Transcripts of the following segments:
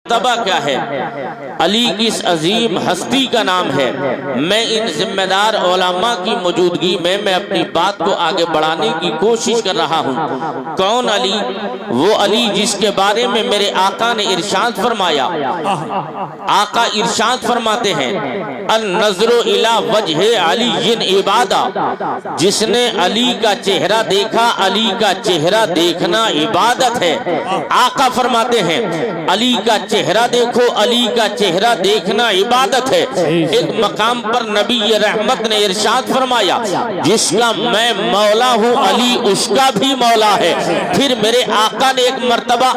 مرتبہ کیا ہے، علی کس عظیم ہستی کا نام ہے۔ میں ان ذمہ دار علماء کی موجودگی میں اپنی بات کو آگے بڑھانے کی کوشش کر رہا ہوں۔ کون علی؟ وہ علی جس کے بارے میں میرے آقا نے ارشاد فرمایا۔ آقا ارشاد فرماتے ہیں النظر الی وجہ علی عبادہ، جس نے علی کا چہرہ دیکھا، علی کا چہرہ دیکھنا عبادت ہے۔ آقا فرماتے ہیں علی کا چہرہ دیکھو، علی کا چہرہ دیکھنا عبادت ہے۔ ایک مقام پر نبی رحمت نے ارشاد فرمایا جس کا میں مولا ہوں علی اس کا بھی مولا ہے۔ پھر میرے آقا نے ایک مرتبہ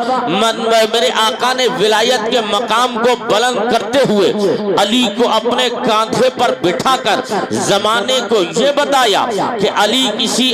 میرے آقا نے ولایت کے مقام کو بلند کرتے ہوئے علی کو اپنے کاندھے پر بٹھا کر زمانے کو یہ بتایا کہ علی کسی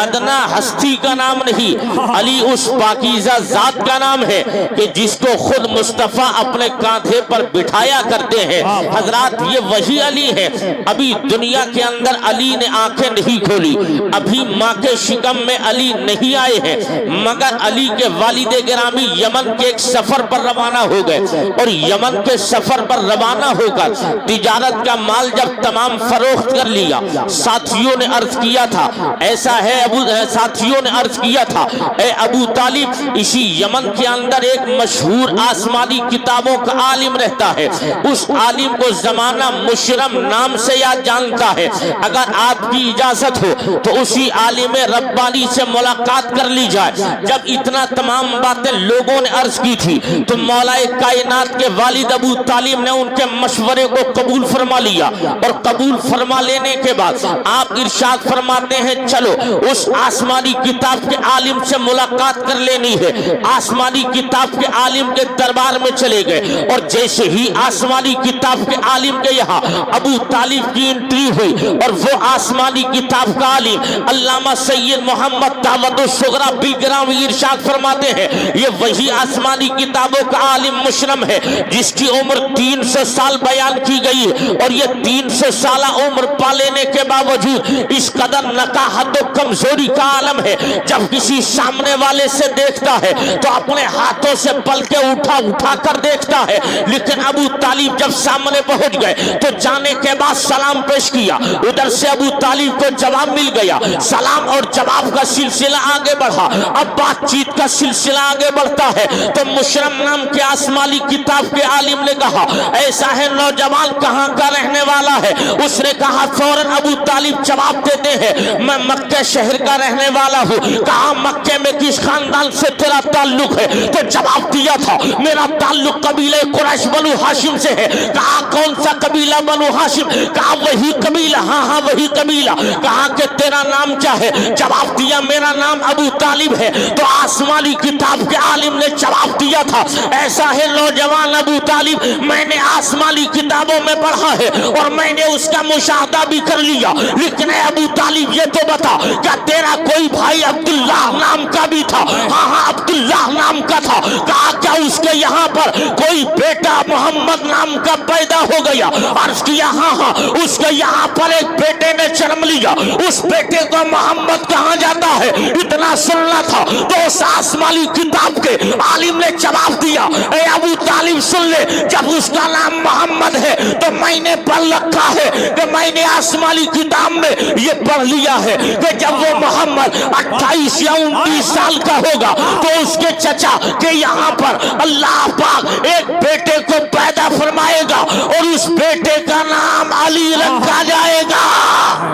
ادنا ہستی کا نام نہیں، علی اس پاکیزہ ذات کا نام ہے کہ جس کو خود مصطفیٰ اپنے کاندھے پر بٹھایا کرتے ہیں۔ حضرات یہ وہی علی ہے۔ ابھی دنیا کے اندر علی نے آنکھیں نہیں کھولی، ابھی ماں کے شکم میں علی نہیں آئے ہیں، مگر علی کے والد گرامی یمن کے ایک سفر پر روانہ ہو گئے، اور یمن کے سفر پر روانہ ہو کر تجارت کا مال جب تمام فروخت کر لیا، ساتھیوں نے عرض کیا تھا ایسا ہے ساتھیوں نے عرض کیا تھا اے ابو طالب، اسی یمن کے اندر ایک مشہور آسمانی کتابوں کا عالم رہتا ہے، اس عالم کو زمانہ مشرم نام سے یاد جانتا ہے، اگر آپ کی اجازت ہو تو اسی عالم ربانی سے ملاقات کر لی جائے۔ جب اتنا تمام باتیں لوگوں نے عرض کی تھی تو مولا کائنات کے والد ابو طالب نے ان کے مشورے کو قبول فرما لیا، اور قبول فرما لینے کے بعد آپ ارشاد فرماتے ہیں چلو اس آسمانی کتاب کے عالم سے ملاقات کر لینی ہے۔ آسمانی کتاب کے عالم کے دربار میں چلے گئے، اور جیسے ہی آسمانی کتاب کے عالم کے یہاں ابو طالب کی انٹری ہوئی، اور وہ آسمانی کتاب کا عالم علامہ سید محمد دعوت الصغریٰ بیگرامی ارشاد فرماتے ہیں یہ وہی آسمانی کتابوں کا عالم مشرم ہے جس کی عمر 300 سال بیان کی گئی ہے، اور یہ 300 سالہ عمر پا لینے کے باوجود اس قدر نقاہت و کمزوری کا عالم ہے، جب کسی سامنے والے سے دیکھتا ہے تو اپنے ہاتھوں سے پلکیں اٹھا کر دیکھتا ہے، لیکن ابو طالب جب سامنے پہنچ گئے تو جانے کے بعد سلام پیش کیا، ادھر سے ابو طالب کو جواب مل گیا، سلام اور جواب کا سلسلہ آگے بڑھا، اب بات چیت کا سلسلہ آگے بڑھتا ہے تو مشرم نام کے آسمانی کتاب کے عالم نے کہا ایسا ہے نوجوان کہاں کا رہنے والا ہے؟ اس نے کہا فوراً ابو طالب جواب دیتے ہیں میں مکہ شہر کا رہنے والا ہوں۔ کہا مکہ میں کس خاندان سے تیرا تعلق ہے؟ تو جواب دیا تھا میرا تعلق قبیلہ قریش بنو ہاشم سے ہے۔ کہا کون سا قبیلہ بنو ہاشم؟ کہا وہی قبیلہ، ہاں وہی قبیلہ۔ کہا کہ تیرا نام کیا ہے؟ جواب دیا میرا نام ابو طالب ہے۔ تو آسمانی کتاب کے عالم نے جواب دیا تھا ایسا ہے نوجوان ابو طالب میں نے آسمانی کتابوں میں پڑھا ہے اور میں نے اس کا مشاہدہ بھی کر لیا، لیکن اے ابو طالب یہ تو بتا کیا تیرا کوئی بھائی عبداللہ نام کا بھی تھا؟ ہاں عبداللہ نام کا تھا۔ کہا کیا اس کے یہاں پر کوئی بیٹا محمد نام کا پیدا ہو گیا؟ عرض کیا ہاں اس کے یہاں پر ایک بیٹے نے جنم لیا، اس بیٹے کو محمد کہا جاتا ہے۔ اتنا سننا تھا تو اس آسمانی کتاب کے عالم نے جواب دیا اے ابو طالب سن لے، جب اس کا نام محمد ہے تو میں نے پڑھ رکھا ہے کہ میں نے آسمانی کتاب میں یہ پڑھ لیا ہے کہ جب وہ محمد 28 یا 29 سال کا ہوگا تو اس کے چچا کے یہاں پر اللہ پاک ایک بیٹے کو پیدا فرمائے گا اور اس بیٹے کا نام علی رکھا جائے گا۔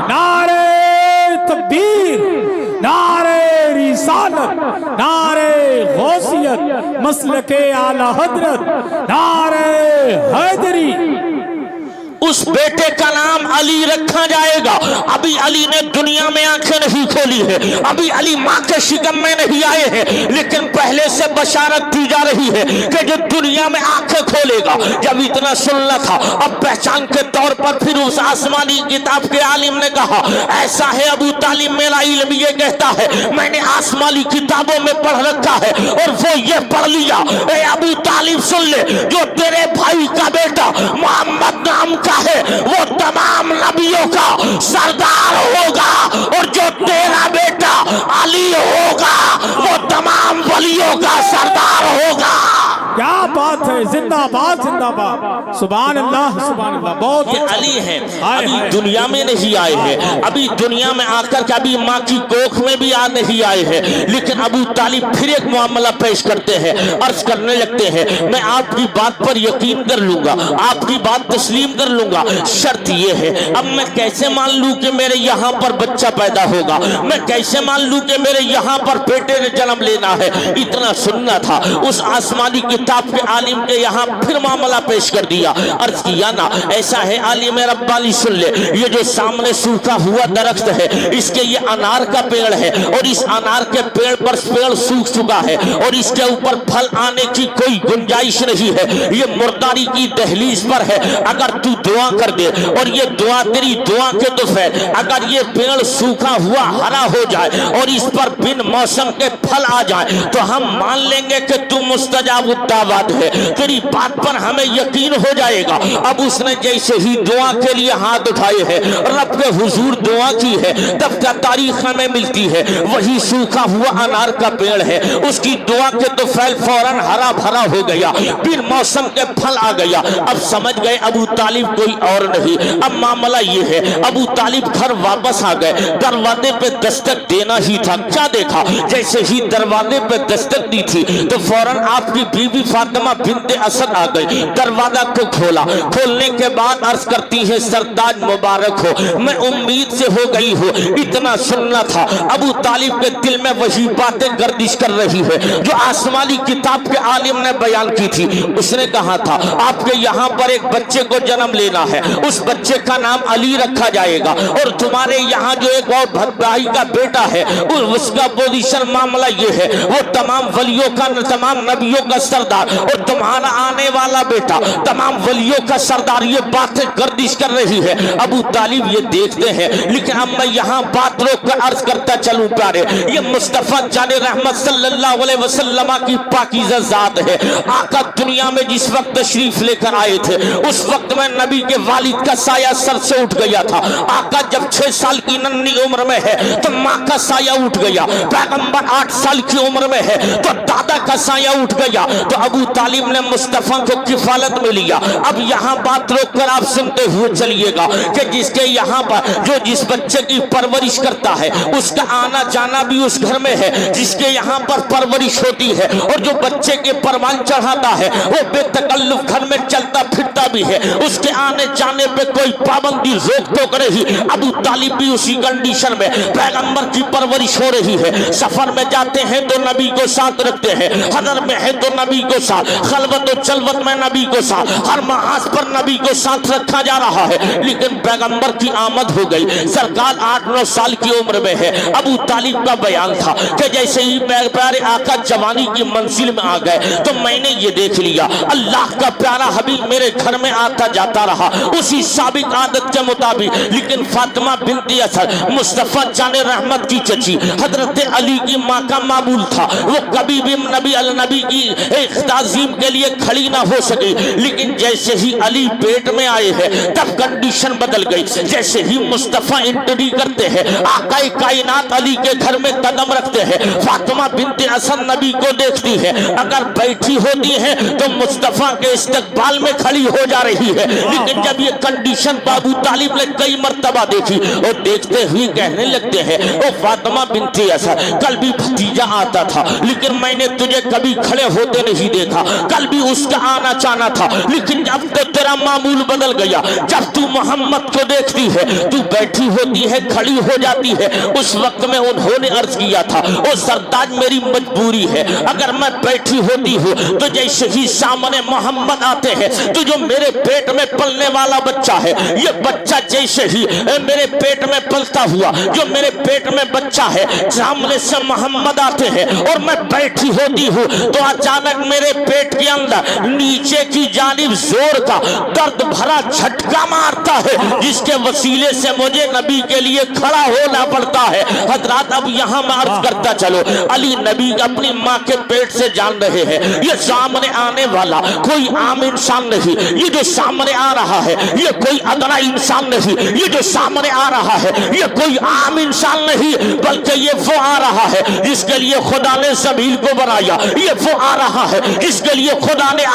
نعرہ تکبیر، نعرہ رسالت، نعرہ غوثیت، مسلک اعلی حضرت، نعرہ حیدری۔ اس بیٹے کا نام علی رکھا جائے گا۔ ابھی علی نے دنیا میں آنکھیں نہیں کھولی ہے، ابھی علی ماں کے شکم میں نہیں آئے ہیں، لیکن پہلے سے بشارت دی جا رہی ہے کہ جو دنیا میں آنکھیں کھولے گا۔ جب اتنا سننا تھا اب پہچان کے طور پر پھر اس آسمانی کتاب کے عالم نے کہا ایسا ہے ابو طالب میرا علم یہ کہتا ہے میں نے آسمانی کتابوں میں پڑھ رکھا ہے اور وہ یہ پڑھ لیا اے ابو طالب سن لے، جو تیرے بھائی کا بیٹا محمد نام کا ہے وہ تمام نبیوں کا سردار ہوگا، اور جو تیرا بیٹا علی ہوگا وہ تمام ولیوں کا سردار ہوگا۔ کیا بات ہے, زندہ باد زندہ باد, سبحان اللہ سبحان اللہ. بہت یہ علی ہے, ابھی دنیا میں نہیں آئے ہیں, ابھی دنیا میں آ کر کے ابھی ماں کی کوکھ میں بھی آ نہیں آئے ہیں, لیکن ابو طالب پھر ایک معاملہ پیش کرتے ہیں, عرض کرنے لگتے ہیں میں آپ کی بات پر یقین کر لوں گا, آپ کی بات تسلیم کر لوں گا, شرط یہ ہے اب میں کیسے مان لوں کہ میرے یہاں پر بچہ پیدا ہوگا, میں کیسے مان لوں کہ میرے یہاں پر بیٹے نے جنم لینا ہے. اتنا سننا تھا. اس آسمانی کتاب کے عالم کے یہاں پھر معاملہ پیش کر دیا, عرض کیا نا ایسا ہے عالم ربانی سن لے, یہ جو سامنے سوکھا ہوا درخت ہے اس کے یہ انار کا پیڑ ہے, اور اس انار کے پیڑ پر پیڑ سوکھ چکا ہے, اور اس کے اوپر پھل آنے کی کوئی گنجائش نہیں ہے, یہ مرداری کی دہلیز پر ہے. اگر تو دعا کر دے اور یہ دعا تیری دعا کے تو فیل, اگر یہ پیڑ سوکھا ہوا ہرا ہو جائے اور اس پر بن موسم کے پھل آ جائے تو ہم مان لیں گے کہ تو مستجاب الدعوات ہے, تیری بات پر ہمیں یقین ہو جائے گا. اب اس نے جیسے ہی دعا کے لیے ہاتھ اٹھائے ہیں, رب کے حضور دعا کی ہے, تب کا تاریخ ہمیں ملتی ہے وہی سوکھا ہوا انار کا پیڑ ہے, اس کی دعا کے تو فیل فوراً ہرا بھرا ہو گیا, پھر موسم کے پھل آ گیا. اب سمجھ گئے ابو طالب کوئی اور نہیں. اب معاملہ یہ ہے ابو طالب گھر واپس آ گئے, دروازے پہ دستک دینا ہی تھا. کیا دیکھا, جیسے ہی دروازے پہ دستک دی تھی تو فوراً آپ کی بیوی فاطمہ بنت اسد آ گئی, دروازہ کو کھولا. کھولنے کے بعد عرض کرتی ہے سرتاج مبارک ہو, میں امید سے ہو گئی ہوں. اتنا سننا تھا. ابو طالب کے دل میں وہی باتیں گردش کر رہی ہے جو آسمانی کتاب کے عالم نے بیان کی تھی. اس نے کہا تھا آپ کے یہاں پر ایک بچے کو جنم لینا ہے, اس بچے کا نام علی رکھا جائے گا, اور تمہارے یہاں جو ایک اور بھائی کا بیٹا ہے اس کا پوزیشن معاملہ یہ ہے وہ تمام ولیوں کا, تمام نبیوں کا سردار, اور تمہارا آنے والا بیٹا تمام ولیوں کا سردار. یہ باتیں گردش کر رہی ہے. ابو طالب یہ دیکھتے ہیں, لیکن اب میں یہاں بات روک کر عرض کرتا چلوں پیارے, یہ مصطفیٰ جان رحمت صلی اللہ علیہ وسلم کی پاکیزہ ذات ہے. آقا دنیا میں جس وقت تشریف لے کر آئے تھے اس وقت میں نبی کے والد کا سایہ سر سے اٹھ گیا تھا. آقا جب 6 سال کی ننھی عمر میں ہے تو ماں کا سایہ اٹھ گیا, پیغمبر 8 سال کی عمر میں ہے تو دادا کا سایہ اٹھ گیا. تو ابو طالب نے مصطفیٰ کو کفالت میں لیا. اب یہاں بات روک کر آپ سنتے ہوئے چلیے گا کہ جس کے یہاں پر جو جس بچے کی پرورش کرتا ہے اس کا آنا جانا بھی اس گھر میں ہے, جس کے یہاں پر پرورش ہوتی ہے, اور جو بچے کے پروان چڑھاتا ہے وہ بے تکلف گھر میں چلتا پھرتا بھی ہے, اس کے آنے جانے پہ کوئی پابندی روک ٹوک رہی. ابو طالب بھی اسی کنڈیشن میں, پیغمبر کی پرورش ہو رہی ہے. سفر میں جاتے ہیں تو نبی کو ساتھ رکھتے ہیں, حضر میں ہے تو نبی کو ساتھ, خلوت و چلوت میں نبی کو ساتھ, ہر محاذ پر نبی کو ساتھ رکھا جا رہا ہے. لیکن پیغمبر کی آمد ہو گئی, سرکار 8-9 سال کی عمر میں ہے. ابو طالب کا بیان تھا کہ جیسے ہی پیارے آقا جوانی کی منزل میں آ گئے تو میں نے یہ دیکھ لیا اللہ کا پیارا حبیب میرے گھر میں آتا جاتا رہا اسی سابق عادت کے مطابق. لیکن فاطمہ بنت اسد مصطفیٰ جان رحمت کی چچی حضرت علی کی ماں کا معمول تھا, وہ کبھی بھی نبی کی تعظیم کے لیے کھڑی نہ ہو سکی. لیکن جیسے ہی علی پیٹ میں آئے ہیں تب کنڈیشن بدل گئی. جیسے ہی مصطفیٰ انٹری کرتے ہیں, آقا کائنات علی کے گھر میں قدم رکھتے ہیں, فاطمہ بنت اسد نبی کو دیکھتی ہے, اگر بیٹھی ہوتی ہے تو مصطفیٰ کے استقبال میں کھڑی ہو جا رہی ہے. لیکن جب یہ کنڈیشن ابو طالب نے کئی مرتبہ دیکھی اور دیکھتے ہوئے کہنے لگتے ہیں او فاطمہ بنت اسد, کل بھی بھتیجا آتا تھا لیکن میں نے تجھے کبھی کھڑے ہوتے نہیں دیکھا, کل بھی اس کا آنا جانا تھا, لیکن اب تو تیرا معمول بدل گیا. جب تو محمد کو دیکھتی ہے تو بیٹھی ہوتی ہے, کھڑی ہو جاتی ہے. اس وقت میں انہوں نے عرض کیا تھا او سردار میری مجبوری ہے, اگر میں بیٹھی ہوتی ہوں تو جیسے ہی سامنے محمد آتے ہیں تو جو میرے پیٹ میں پلنے والا بچہ ہے, یہ بچہ جیسے ہی میرے پیٹ میں پلتا ہوا جو میرے پیٹ میں بچہ ہے سامنے سے محمد آتے ہیں اور میں بیٹھی ہوتی ہوں تو اچانک میرے پیٹ کے اندر نیچے کی جانب زور کا درد بھرا جھٹکا مارتا ہے جس کے وسیلے سے مجھے نبی کے لیے کھڑا ہونا پڑتا ہے. حضرات اب یہاں میں عرض کرتا چلو, علی نبی اپنی ماں کے پیٹ سے جان رہے ہیں یہ سامنے آنے والا کوئی عام انسان نہیں, یہ جو سامنے آ رہا ہے یہ کوئی ادنا انسان نہیں, یہ جو سامنے آ رہا ہے یہ کوئی عام انسان نہیں, بلکہ یہ وہ آ رہا ہے جس کے لیے خدا نے زمین کو بنایا, یہ وہ آ رہا ہے جس کے لیے خدا نے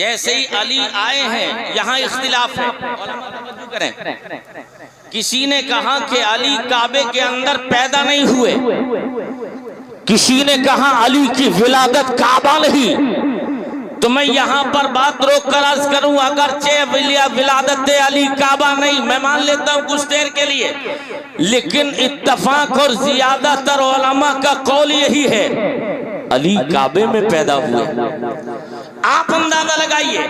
جیسے ہی علی آئے ہیں یہاں اختلاف ہے، علماء توجہ کریں، کسی نے کہا کہ علی کعبے کے اندر پیدا نہیں ہوئے، کسی نے کہا علی کی ولادت کعبہ نہیں۔ تو میں یہاں پر بات روک کر عرض کروں، اگرچہ ولادت علی کعبہ نہیں، میں مان لیتا ہوں کچھ دیر کے لیے، لیکن اتفاق اور زیادہ تر علماء کا قول یہی ہے علی کعبے میں پیدا ہوئے۔ آپ اندازہ لگائیے،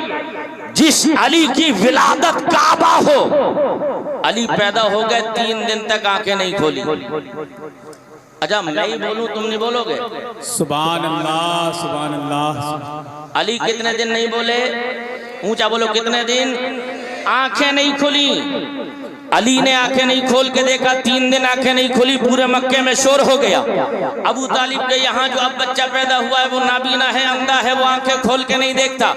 جس علی کی ولادت کعبہ ہو، علی پیدا ہو گئے 3 دن تک آنکھیں نہیں کھولی۔ اچھا میں ہی بولوں تم نہیں بولو گے؟ سبحان اللہ سبحان اللہ۔ علی کتنے دن نہیں بولے؟ اونچا بولو، کتنے دن؟ آنکھیں نہیں کھلی۔ علی نے آنکھیں نہیں کھول کے دیکھا، 3 دن آنکھیں نہیں کھلی، پورے مکے میں شور ہو گیا۔ ابو طالب کے یہاں جو اب بچہ پیدا ہوا ہے وہ نابینا ہے، اندھا ہے، وہ آنکھیں کھول کے نہیں دیکھتا۔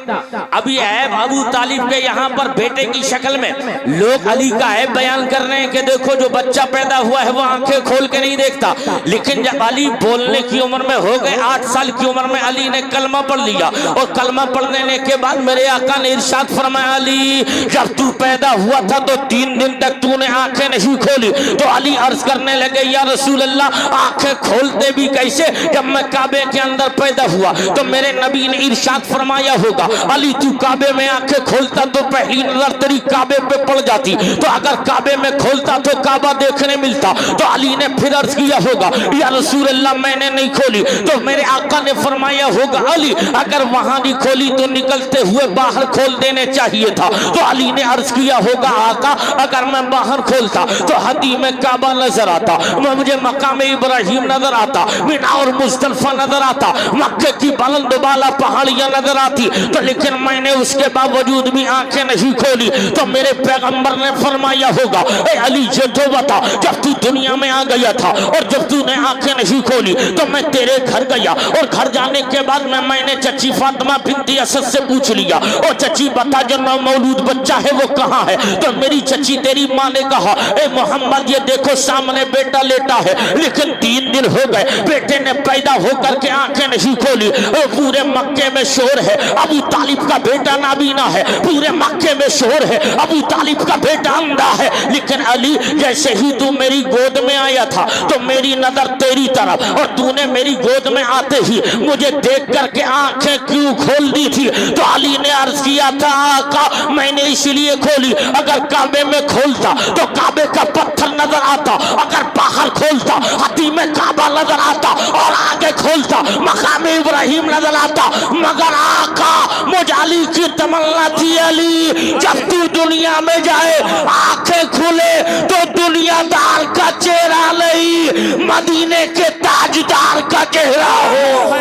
ابھی عیب ابو طالب کے یہاں پر بیٹے کی شکل میں لوگ علی کا عیب بیان کر رہے ہیں کہ دیکھو جو بچہ پیدا ہوا ہے وہ آنکھیں کھول کے نہیں دیکھتا۔ لیکن جب علی بولنے کی عمر میں ہو گئے، 8 سال کی عمر میں علی نے کلمہ پڑھ لیا، اور کلمہ پڑھنے کے بعد میرے آقا نے ارشاد فرمایا، علی جب تو پیدا ہوا تھا تو 3 دن تک تو نے آنکھیں نہیں کھولی۔ تو علی عرض کرنے لگے، یا رسول اللہ آنکھیں کھولتے بھی کیسے جب میں کعبے کے اندر پیدا ہوا؟ تو میرے نبی نے ارشاد فرمایا ہوگا، علی تو کعبے میں آنکھیں کھولتا تو پہلی نظر تیری کعبے پہ پڑ جاتی، تو اگر کعبے میں کھولتا تو کعبہ دیکھنے ملتا۔ تو علی نے پھر عرض کیا ہوگا، یا رسول اللہ میں نے نہیں کھولی۔ تو میرے آقا نے فرمایا ہوگا، علی اگر وہاں نہیں کھولی تو نکلتے ہوئے باہر کھول دینے چاہیے تھا۔ تو علی نے عرض کیا ہوگا، آقا اگر میں باہر کھولتا تو حدی میں کعبہ نظر آتا، مجھے مقام ابراہیم نظر آتا، مینا اور مزدلفہ نظر آتا، مکہ کی بلند بالا پہاڑیاں نظر آتی، تو لیکن میں نے اس کے باوجود بھی آنکھیں نہیں کھولی۔ تو میرے پیغمبر نے فرمایا ہوگا، اے علی یہ تو بتا، جب تو دنیا میں آ گیا تھا اور جب تو نے آنکھیں نہیں کھولی تو میں تیرے گھر گیا، اور گھر جانے کے بعد میں نے چچی فاطمہ بنت اسد سے پوچھ لیا، اور چچی بتا جو نومولود بچہ ہے وہ کہاں ہے؟ تو میری چچی تیری ماں نے کہا، اے محمد یہ دیکھو سامنے بیٹا لیٹا ہے، لیکن 3 دن ہو گئے بیٹے نے پیدا ہو کر کے آنکھیں نہیں کھولی۔ اور پورے مکے میں شور ہے ابو طالب کا بیٹا نابینا ہے، پورے مکے میں شور ہے ابو طالب کا بیٹا اندھا ہے، لیکن علی جیسے ہی تو میری گود میں آیا تھا تو میری نظر تیری طرف، اور تو نے میری گود میں آتے ہی مجھے دیکھ کر کے آنکھیں کیوں کھول دی تھی؟ تو علی نے عرض کیا تھا، آقا میں نے اس لیے کھولی، اگر کعبے میں کھولتا تو کعبے کا پتھر نظر آتا، اگر باہر کھولتا حدی میں کعبہ نظر آتا، اور آگے کھولتا مقام ابراہیم نظر آتا، مگر آقا مجھ علی کی تمنا تھی، علی جب تو دنیا میں جائے آنکھیں کھلے تو دنیا دار کا چہرہ نہیں، مدینے کے تاجدار کا چہرہ ہو۔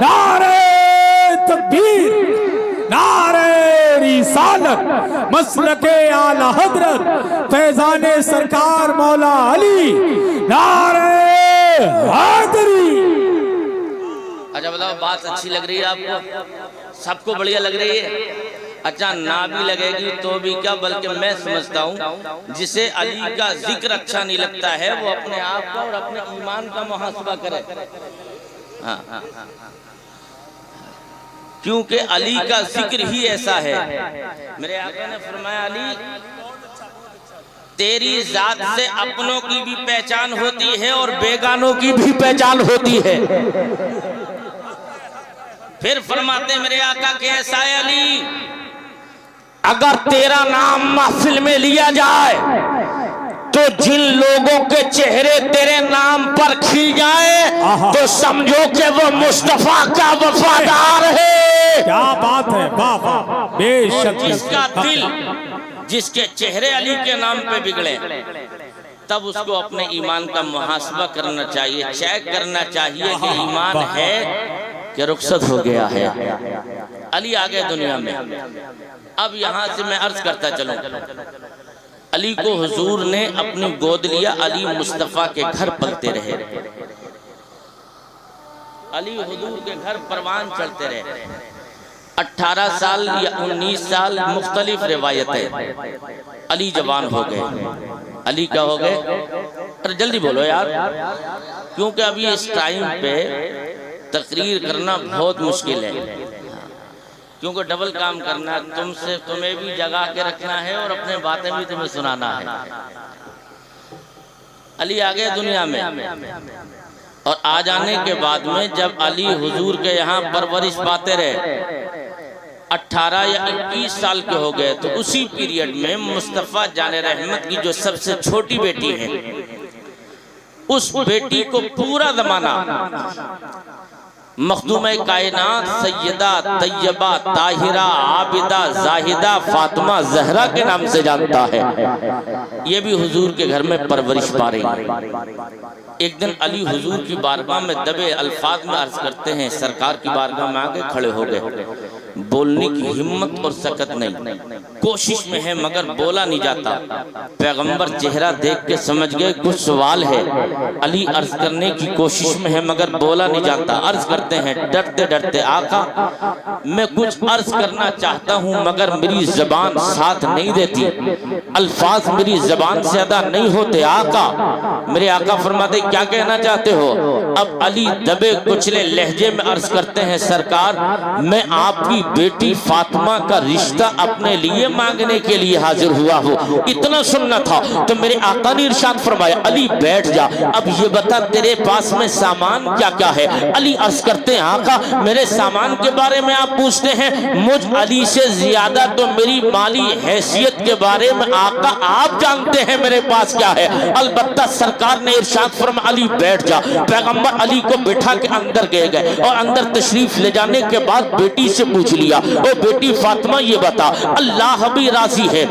نعرہ تکبیر، نعرہ رسالت، مسلک اعلی حضرت فیضان سرکار مولا علی، نعرہ حیدری۔ اچھا بتاؤ، بات اچھی لگ رہی ہے آپ کو؟ سب کو بڑھیا لگ رہی ہے؟ اچھا نہ بھی لگے گی تو بھی کیا، بلکہ میں سمجھتا ہوں جسے علی کا ذکر اچھا نہیں لگتا ہے وہ اپنے آپ کا اور اپنے ایمان کا محاسبہ کرے۔ کیونکہ علی کا ذکر ہی ایسا ہے۔ میرے آقا نے فرمایا، علی تیری ذات سے اپنوں کی بھی پہچان ہوتی ہے اور بیگانوں کی بھی پہچان ہوتی ہے۔ پھر فرماتے میرے آقا کہ ایسا ہے علی، اگر تیرا نام محفل میں لیا جائے تو جن لوگوں کے چہرے تیرے نام پر کھل جائیں تو سمجھو کہ وہ مصطفیٰ کا وفادار ہے۔ کیا بات ہے، واہ واہ، بے شک۔ جس کا دل، جس کے چہرے علی کے نام پہ بگڑے، تب اس کو اپنے ایمان کا محاسبہ کرنا چاہیے، چیک کرنا چاہیے کہ ایمان ہے کہ رخصت ہو گیا ہے۔ علی آگے دنیا میں۔ اب یہاں سے میں عرض کرتا چلوں، علی کو حضور نے اپنی گود لیا، علی مصطفیٰ کے گھر پلتے رہے، علی حضور کے گھر پروان چلتے رہے، 18 سال یا 19 سال مختلف روایتیں، علی جوان ہو گئے۔ علی کیا ہو گئے؟ جلدی بولو یار، کیونکہ ابھی اس ٹائم پہ تقریر کرنا بہت مشکل ہے، کیونکہ ڈبل کام کرنا ہے، تمہیں بھی جگا کے رکھنا ہے اور اپنے باتیں بھی تمہیں سنانا ہے۔ علی آ گئے دنیا میں، اور آ جانے کے بعد میں جب علی حضور کے یہاں پرورش پاتے رہے، 18 یا 21 سال کے ہو گئے، تو اسی پیریڈ میں مصطفیٰ جان رحمت کی جو سب سے چھوٹی بیٹی ہے، اس بیٹی کو پورا زمانہ مخدومہ کائنات سیدہ طیبہ طاہرہ عابدہ زاہدہ فاطمہ زہرا کے نام سے جانتا ہے۔ یہ بھی حضور کے گھر میں پرورش پا رہی ہے۔ ایک دن علی حضور کی بارگاہ میں دبے الفاظ میں عرض کرتے ہیں، سرکار کی بارگاہ میں آگے کھڑے ہو گئے، بولنے کی ہمت اور سکت نہیں، کوشش میں ہے مگر بولا نہیں جاتا۔ پیغمبر چہرہ دیکھ کے سمجھ گئے کچھ سوال ہے، علی عرض کرنے کی کوشش میں ہے مگر بولا نہیں جاتا۔ عرض کرتے ہیں ڈرتے ڈرتے، آقا میں کچھ عرض کرنا چاہتا ہوں مگر میری زبان ساتھ نہیں دیتی، الفاظ میری زبان سے ادا نہیں ہوتے۔ آقا میرے آقا فرماتے کیا کہنا چاہتے ہو؟ اب علی دبے کچلے لہجے میں عرض کرتے ہیں، سرکار میں آپ کی بیٹی فاطمہ کا رشتہ اپنے لیے مانگنے کے لیے حاضر ہوا ہوں۔ اتنا سننا تھا تو میرے آقا نے ارشاد فرمایا، علی بیٹھ جا، اب یہ بتا تیرے پاس میں سامان کیا کیا ہے؟ علی عرض کرتے ہیں، آقا میرے سامان کے بارے میں آپ پوچھتے ہیں، مجھ علی سے زیادہ تو میری مالی حیثیت کے بارے میں آقا آپ جانتے ہیں میرے پاس کیا ہے۔ البتہ سرکار نے ارشاد فرمایا، علی بیٹھ جا۔ پیغمبر علی کو بٹھا کے اندر گئے اور اندر تشریف لے جانے کے بعد بیٹی سے پوچھ لیا، او بیٹی فاطمہ یہ بتا، اللہ بھی راضی ہے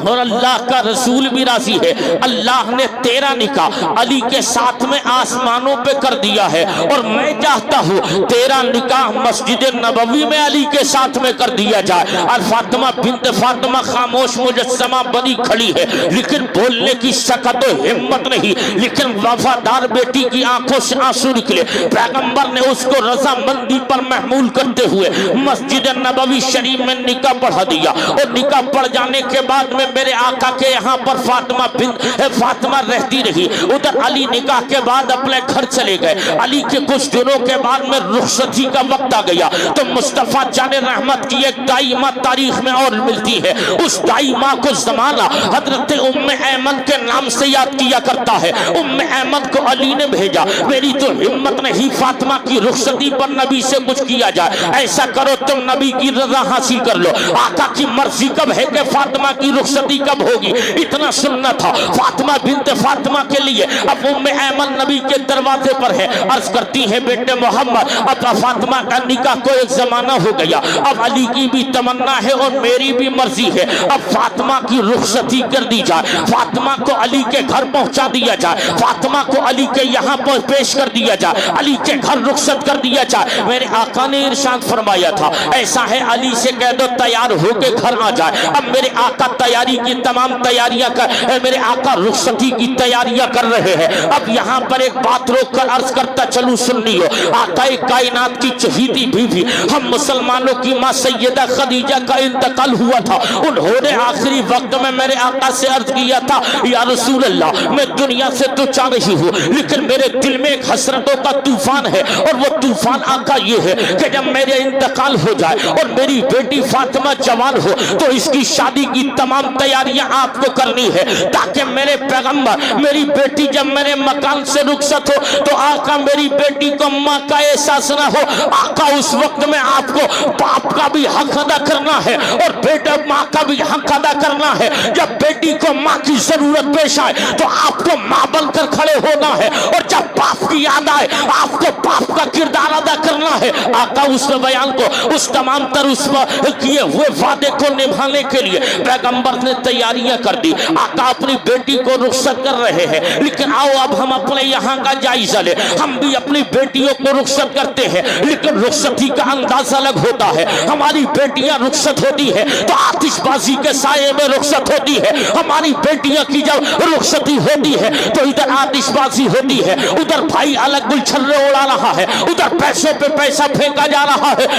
اور اللہ کا رسول بھی راضی ہے، اللہ نے تیرا نکاح علی کے ساتھ میں آسمانوں پہ کر دیا ہے، اور میں چاہتا ہوں تیرا نکاح مسجد نبوی میں علی کے ساتھ میں کر دیا جائے۔ اور فاطمہ بنت فاطمہ خاموش مجسمہ بنی کھڑی ہے، لیکن بولنے کی سکت و ہمت نہیں، لیکن وفادار بیٹی کی آنکھوں سے آنسو نکلے۔ پیغمبر نے اس کو رضامندی پر محمول کرتے ہوئے مسجد نبوی شریف میں نکاح پڑھا دیا، اور نکاح پڑھ جانے کے بعد میں میرے آقا کے یہاں پر فاطمہ رہتی رہی۔ ادھر علی نکاح کے بعد اپنے گھر چلے گئے۔ علی کے کچھ دنوں کے بعد میں رخصتی کا وقت آ گیا تو مصطفیٰ جان رحمت کی ایک دائمہ تاریخ میں اور ملتی ہے۔ اس دائمہ کو زمانہ حضرت ام ایمن کے نام سے یاد کیا کرتا ہے۔ ام ایمن کو علی نے بھیجا، میری تو ہمت نہیں فاطمہ کی رخصتی پر نبی سے کچھ کیا جائے، ایسا کرو تم نبی کی رضا حاصل کر لو، آقا کی مرضی کب ہے کہ فاطمہ کی رخصتی کب ہوگی؟ اتنا سننا تھا فاطمہ بنت فاطمہ کے لیے۔ اب ام ایمن نبی کے دروازے پر ہے، عرض کرتی ہے بیٹے محمد اب فاطمہ کا نکاح کو ایک زمانہ ہو گیا، اب علی کی بھی تمنا ہے اور میری بھی مرضی ہے، اب فاطمہ کی رخصتی کر دی جائے، فاطمہ کو علی کے گھر پہنچا دیا جائے، فاطمہ کو علی کے یہاں پر پیش کر دیا جائے، علی کے گھر رخصت کر دیا جائے۔ میرے آقا نے ارشاد فرمایا تھا، ایسا ہے علی سے کہہ دو تیار ہو کے گھر آ جائے۔ اب میرے آقا تیاری کی تمام تیاریاں میرے آقا رخصتی کی تیاریاں کر رہے ہیں۔ اب یہاں پر ایک بات روک کر عرض کرتا چلوں سنیو، آقا کائنات کی چہیتی بیوی ہم مسلمانوں کی ماں سیدہ خدیجہ کا انتقال ہوا تھا، انہوں نے آخری وقت میں میرے آقا سے عرض کیا تھا، یا رسول اللہ میں دنیا سے تو چاہ رہی ہوں لیکن میرے دل میں ایک حسرتوں کا طوفان ہے، اور وہ طوفان آقا یہ ہے کہ جب میرے انتقال ہو جائے اور میری بیٹی فاطمہ جوان ہو تو اس کی شادی کی تمام تیاریاں آپ کو کرنی ہے، تاکہ میرے پیغمبر میری بیٹی جب میرے مکان سے رخصت ہو تو آقا میری بیٹی کو ماں کا احساس نہ ہو۔ آقا اس وقت میں آپ کو باپ کا بھی حق ادا کرنا ہے اور بیٹا ماں کا بھی حق ادا کرنا ہے۔ جب بیٹی کو ماں کی ضرورت پیش آئے تو آپ کو ماں بن کر کھڑے ہونا ہے، اور جب باپ کی یاد آئے آپ کو باپ کا کردار ادا کرنا ہے۔ آقا اس بیان کو اس تمام تر اس کیے ہوئے وعدے کو نبھانے کے لیے پیغمبر نے تیاریاں کر دی۔ آقا اپنی بیٹی کو رخصت کر رہے ہیں، لیکن آؤ اب ہم اپنے یہاں کا جائزہ لیں۔ ہم بھی اپنی بیٹیوں کو رخصت کرتے ہیں لیکن رخصتی کا انداز الگ ہوتا ہے۔ ہماری بیٹیاں رخصت ہوتی ہے تو آتش بازی کے سائے میں رخصت ہوتی ہے، ہماری بیٹیاں کی جب رخصتی ہوتی ہے تو ادھر آتش بازی ہوتی ہے، ادھر بھائی الگ گلچھرے اڑا رہا ہے، ادھر پیسوں پہ پیسہ پھینکا جا رہا ہے،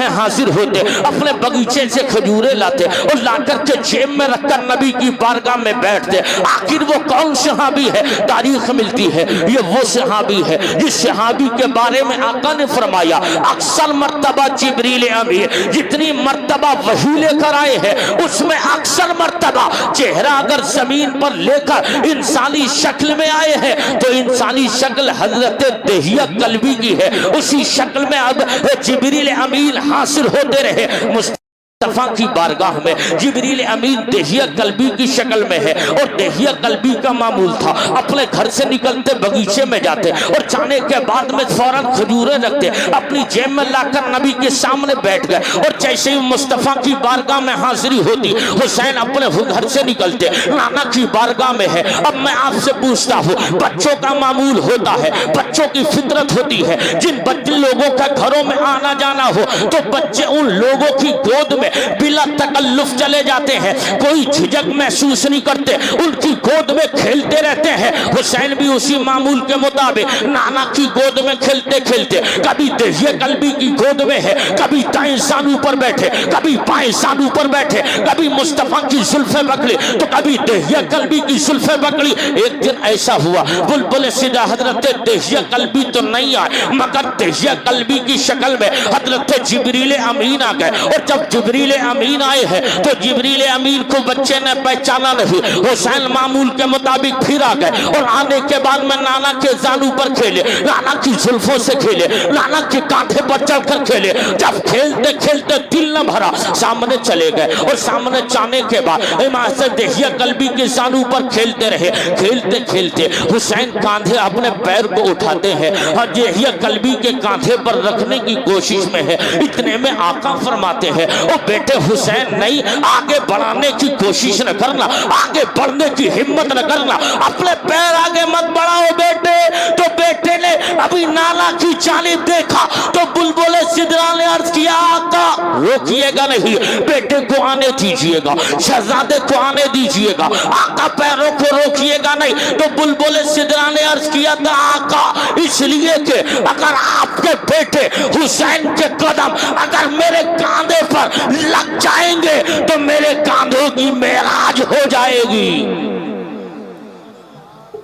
میں حاضر ہوتے, اپنے بغیچے سے کھجورے لاتے اور لا کر کے جیب میں رکھ کر نبی کی بارگاہ میں بیٹھتے. آخر وہ کون صحابی ہے؟ تاریخ ملتی ہے یہ وہ صحابی ہے جس صحابی کے بارے میں آقا نے فرمایا اکثر مرتبہ جبریل امین جتنی مرتبہ وحی لے کر آئے ہیں اس میں اکثر مرتبہ چہرہ اگر زمین پر لے کر انسانی شکل میں آئے ہیں تو انسانی شکل حضرت دہیہ کلبی کی ہے. اسی شکل میں اب جبریل امین حاصل ہوتے رہے. مصطفیٰ کی بارگاہ میں جبریل امین دہیہ کلبی کی شکل میں ہے اور دہیہ کلبی کا معمول تھا اپنے گھر سے نکلتے بغیچے میں جاتے اور جانے کے بعد میں فوراً کھجوریں رکھتے, اپنی جیب میں لا کر نبی کے سامنے بیٹھ گئے اور جیسے ہی مصطفیٰ کی بارگاہ میں حاضری ہوتی حسین اپنے گھر سے نکلتے نانا کی بارگاہ میں ہے. اب میں آپ سے پوچھتا ہوں, بچوں کا معمول ہوتا ہے, بچوں کی فطرت ہوتی ہے, جن بچے لوگوں کا گھروں میں آنا جانا ہو تو بچے ان لوگوں کی گود میں بلا تکلف چلے جاتے ہیں, کوئی جھجک محسوس نہیں کرتے, ان کی گود میں کھیلتے رہتے ہیں. حسین بھی اسی معمول کے مطابق نانا کی گود میں کھیلتے کھیلتے کبھی دہیہ کلبی کی گود میں ہے, کبھی دائیں سانو پر بیٹھے, کبھی بائیں سانو پر بیٹھے, کبھی مصطفیٰ کی زلفیں پکڑی تو کبھی دہیہ کلبی کی زلفیں پکڑی. ایک دن ایسا ہوا بلبل سیدھا حضرت دہیہ کلبی تو نہیں آئے مگر دہیہ کلبی کی شکل میں حضرت جبریل امین آ گئے اور جب جبریل امین آئے ہیں تو جبریل امین کو بچے نے پہچانا نہیں. حسین معمول کے مطابق پھر آ گئے اور آنے کے بعد میں نانا کے زانو پر کھیلے, نانا کی زلفوں سے کھیلے, نانا کے کانٹھے پر چڑھ کر کھیلے. جب کھیلتے کھیلتے دل نہ بھرا سامنے چلے گئے اور سامنے جانے کے بعد امام سے دہیہ کلبی کے زانو پر کھیلتے رہے. کھیلتے کھیلتے حسین کاندھے اپنے پیر کو اٹھاتے ہیں اور دہیہ کلبی کے کاندھے پر رکھنے کی کوشش میں ہے. اتنے میں آقا فرماتے ہیں او بیٹے حسین نہیں, آگے بڑھانے کی کوشش نہ کرنا, آگے بڑھنے کی ہمت نہ کرنا, اپنے پیر آگے مت بڑھاؤ بیٹے. تو بیٹے نے ابھی نانا کی جانب دیکھا تو بلبل سدرا نے عرض کیا آقا روکیے گا نہیں, بیٹے کو آنے دیجیے گا, شہزادے کو آنے دیجیے گا, آقا پیروں کو روکیے گا نہیں. تو بلبل سدرا نے عرض کیا تھا آقا اس لیے کہ اگر آپ کے بیٹے حسین کے قدم اگر میرے کاندھے پر لگ جائیں گے تو میرے کاندھوں کی معراج ہو جائے گی.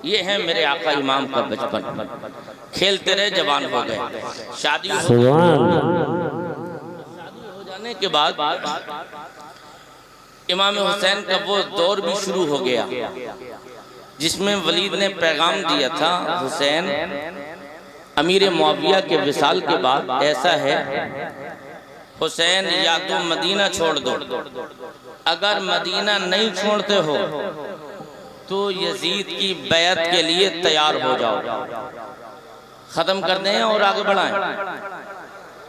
یہ ہے میرے آقا امام کا بچپن. کھیلتے رہے جوان ہو گئے, شادی ہو جانے کے بعد امام حسین کا وہ دور بھی شروع ہو گیا جس میں ولید نے پیغام دیا تھا حسین امیر معاویہ کے وصال کے بعد ایسا ہے حسین یا تو مدینہ چھوڑ دو, اگر مدینہ نہیں چھوڑتے ہو تو یزید کی بیعت کے لیے تیار ہو جاؤ, ختم کر دیں اور آگے بڑھائیں.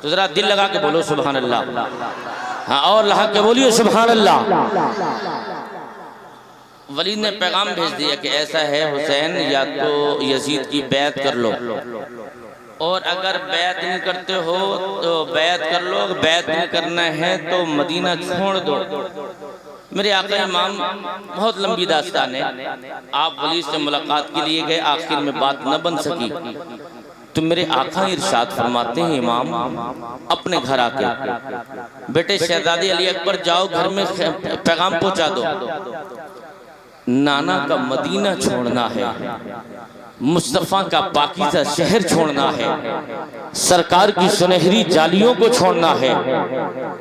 تو ذرا دل لگا کے بولو سبحان اللہ, ہاں اور لہا کے بولیے سبحان اللہ. ولید نے پیغام بھیج دیا کہ ایسا ہے حسین یا تو یزید کی بیعت کر لو, اور اگر بیعت نہیں کرتے ہو تو بیعت کر لو, اگر بیعت نہیں کرنا ہے تو مدینہ چھوڑ دو. میرے آقا امام بہت لمبی داستان ہے, آپ ولید سے ملاقات کے لیے گئے, آخر میں بات نہ بن سکی تو میرے آقا ارشاد فرماتے ہیں امام اپنے گھر آ کے بیٹے شہزادے علی اکبر جاؤ گھر میں پیغام پہنچا دو, نانا کا مدینہ چھوڑنا ہے, مصطفیٰ کا پاکیزہ شہر چھوڑنا ہے, سرکار کی سنہری جالیوں کو چھوڑنا ہے.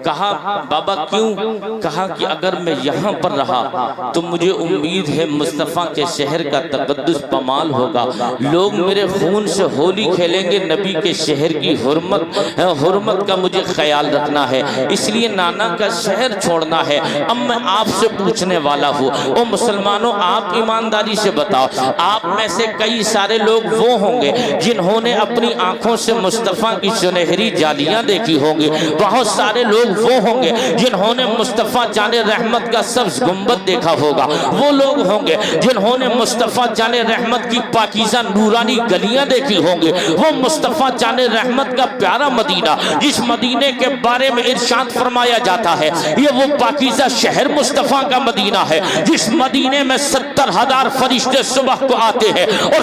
کہا بابا کیوں؟ کہا کہ اگر میں یہاں پر رہا تو مجھے امید ہے مصطفیٰ کے شہر کا تقدس پامال ہوگا, لوگ میرے خون سے ہولی کھیلیں گے, نبی کے شہر کی حرمت کا مجھے خیال رکھنا ہے, اس لیے نانا کا شہر چھوڑنا ہے. اب میں آپ سے پوچھنے والا ہوں, او مسلمانوں آپ ایمانداری سے بتاؤ, آپ میں سے کئی سارے لوگ وہ ہوں گے جنہوں نے اپنی آنکھوں سے مصطفیٰ کی سنہری جالیاں دیکھی ہوں گی, بہت سارے لوگ وہ ہوں گے جنہوں نے مصطفیٰ جان رحمت کا سبز گنبد دیکھا ہوگا, وہ لوگ ہوں گے جنہوں نے مصطفیٰ جان رحمت کی پاکیزہ نورانی گلیاں دیکھی ہوں گے, وہ مصطفیٰ جان رحمت کا پیارا مدینہ جس مدینے کے بارے میں ارشاد فرمایا جاتا ہے یہ وہ پاکیزہ شہر مصطفیٰ کا مدینہ ہے جس مدینے میں 70,000 فرشتے صبح کو آتے ہیں اور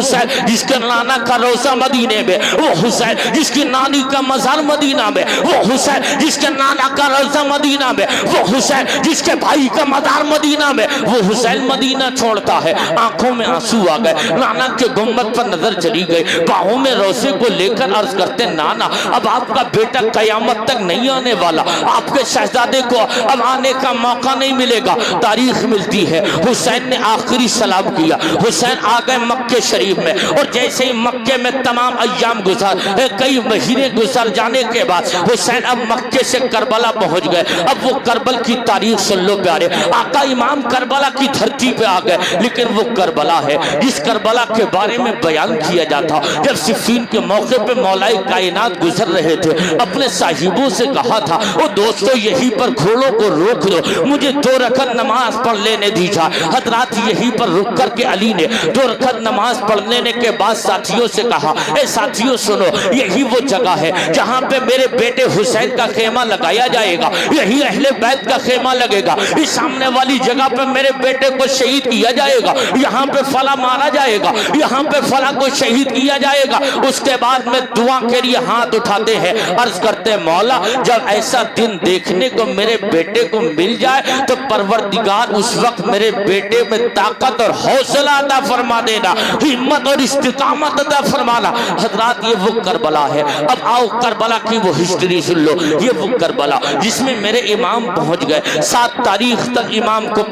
حسین جس کے نانا کا روزہ مدینے میں، وہ حسین جس کی نانی کا مزار مدینہ میں، وہ حسین جس کے نانا کا روزہ مدینہ میں، وہ حسین جس کے بھائی کا مزار مدینہ میں، وہ حسین مدینہ چھوڑتا ہے۔ آنکھوں میں آنسو آ گئے، نانا کے گنبد پر نظر چلی گئی، باہوں میں روزے کو لے کر عرض کرتے نانا اب آپ کا بیٹا قیامت تک نہیں آنے والا، آپ کے شہزادے کو اب آنے کا موقع نہیں ملے گا۔ تاریخ ملتی ہے حسین نے آخری سلام کیا، حسین آ گئے مکے شریف میں، اور جیسے ہی مکے میں تمام ایام گزر کئی مہینے گزر جانے کے بعد حسین اب مکے سے کربلا پہنچ گئے۔ اب وہ کربل کی تاریخ سن لو پیارے، آقا امام کربلا کی دھرتی پہ آ گئے، لیکن وہ کربلا ہے جس کربلا کے بارے میں بیان کیا جاتا جب صفین کے موقع پہ مولا کائنات گزر رہے تھے، اپنے صاحبوں سے کہا تھا وہ دوستو یہیں پر گھوڑوں کو روک دو، مجھے 2 رکعت نماز پڑھ لینے دی جائے۔ حضرات یہیں پر رک کر کے علی نے 2 رکعت نماز پڑھ لینے کے بعد ساتھیوں سے کہا اے ساتھیوں سنو، یہی وہ جگہ ہے جہاں پہ میرے بیٹے حسین کا خیمہ لگایا جائے گا، یہی اہل بیت کا خیمہ لگے گا، اس سامنے والی جگہ پہ میرے بیٹے کو شہید کیا جائے گا، یہاں پہ فلاں مارا جائے گا، یہاں پہ فلاں کو شہید کیا جائے گا۔ اس کے بعد میں دعا کے لیے ہاتھ اٹھاتے ہیں، عرض کرتے ہیں مولا جب ایسا دن دیکھنے کو میرے بیٹے کو مل جائے تو پروردگار اس وقت میرے بیٹے میں طاقت اور حوصلہ عطا فرما دینا، ہمت اور استقامت عطا فرمانا۔ حضرات یہ وہ کربلا ہے۔ اب آؤ کربلا کی وہ ہسٹری سن لو، یہ وہ کربلا جس میں میرے امام پہنچ گئے۔ 7 تاریخ تک امام کو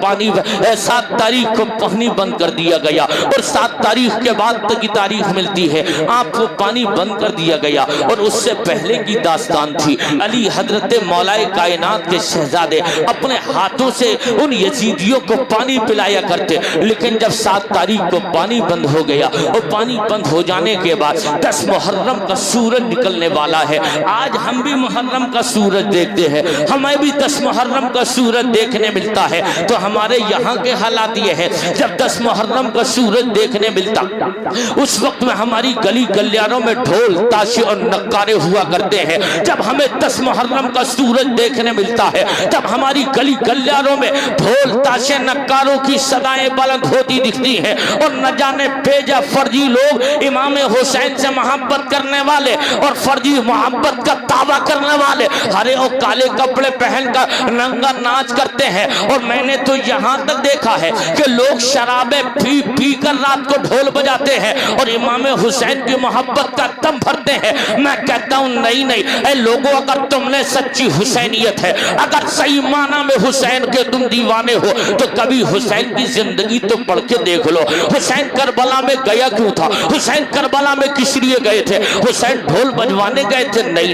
7 تاریخ کو پانی بند کر دیا گیا، اور 7 تاریخ کے بعد تک کی تاریخ ملتی ہے آپ کو پانی بند کر دیا گیا۔ اور اس سے پہلے کی داستان تھی علی حضرت مولا کائنات کے شہزادے اپنے ہاتھوں سے ان یزیدیوں کو پانی پلایا کرتے، لیکن جب 7 تاریخ کو پانی بند ہو گیا اور پانی بند ہو جانے کے بعد 10 محرم کا سورج نکلنے والا ہے۔ آج ہم بھی محرم کا سورج دیکھتے ہیں، ہمیں بھی 10 محرم کا سورج دیکھنے ملتا ہے، تو ہمارے یہاں کے حالات یہ ہے جب 10 محرم کا سورج دیکھنے ملتا اس وقت میں ہماری گلی گلیانوں میں ڈھول تاشے اور نقارے ہوا کرتے ہیں۔ جب ہمیں 10 محرم کا سورج دیکھنے ملتا ہے جب ہماری گلی گلیانوں میں ڈھول تاشے نقاروں کی صدائیں بلند ہوتی دکھتی ہیں، اور نہ جانے بھیجا فرضی لوگ امام حسین سے محبت کرنے والے اور فرضی محبت کا دعویٰ کرنے والے ہرے اور کالے کپڑے پہن کر ننگا ناچ کرتے ہیں۔ اور میں نے تو یہاں تک دیکھا ہے کہ لوگ شرابیں پی پی کر رات کو ڈھول بجاتے ہیں اور امام حسین کی محبت کا دم بھرتے ہیں۔ میں کہتا ہوں نہیں اے لوگوں، اگر تم نے سچی حسینیت ہے، اگر صحیح معنی میں حسین کے تم دیوانے ہو تو کبھی حسین کی زندگی تو پڑھ کے دیکھ لو۔ حسین کربلا میں گیا کیوں تھا؟ حسین کربلا میں کس لیے گئے تھے؟ حسین ڈھول بجوانے گئے تھے؟ نہیں۔